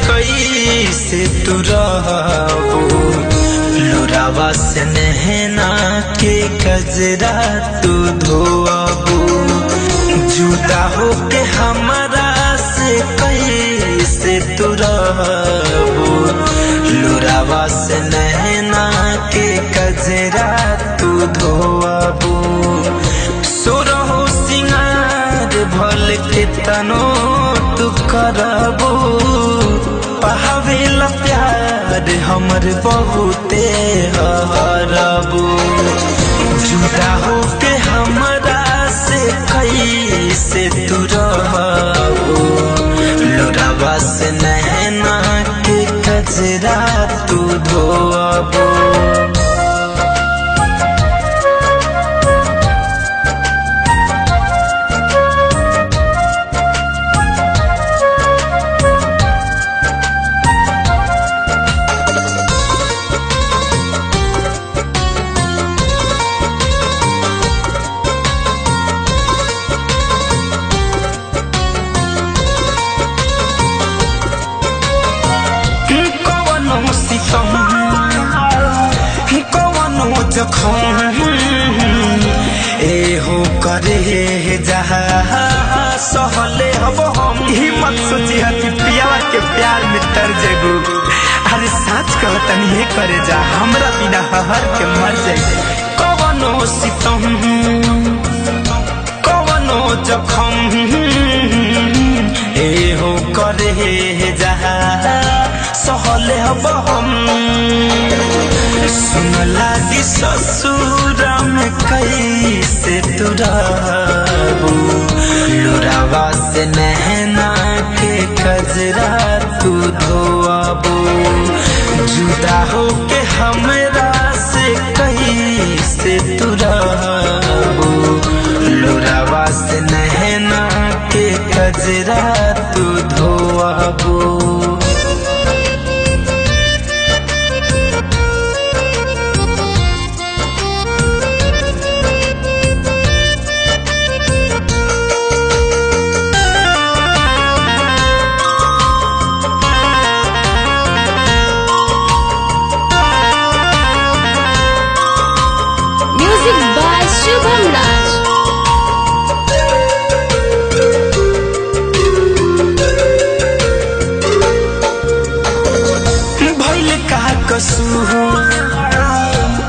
कैसे तू रहबो लोरावा से नहना के कजरा तू धोबो जुदा हो के हमारा से कैसे तू रहबो लोरावा से नहना के कजरा तू धोबो सोरहो सिंगार भल के तनो तू करबो पावेला प्यार हमर बहुते हरबो जुदा हो के हमरा से कैसे तू रहबो लोरावा से नहना के कजरा तू धोबो एहो करे जहा सहले हब हम हिम्मत सोची हती पियावा के प्यार में तर जेबू अरे सच कहतनी हे करे जा हमरा बिना हर के मर जाई कवनो सितम कवनो जखम एहो करे जहा सहले हब हम सुन लागी ससुर में कैसे तू रहबो लोरावा से नहना के कजरा तू धोबो जुदा हो के हमरा से कैसे तू रहबो लोरावा से नहना के कजरा तू धोबो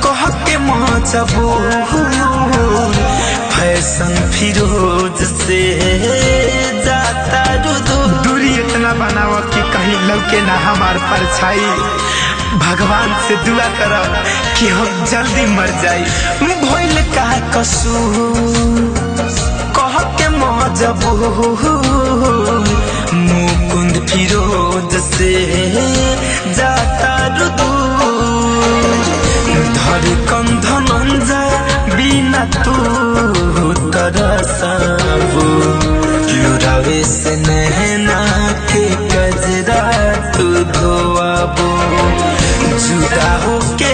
कह के मजबूर फैशन फिरोज से जाता दूरी इतना बनावा कि कहीं लौके ना हमार परछाई भगवान से दुआ करो कि हम जल्दी मर जाई भइल का कसूर कह के मजबूर मुकुंद फिरोज से जाता धर कंधन जा बिना तू तरसबो लोरावे से नहना के कजरा तू धोबो जुदा हो के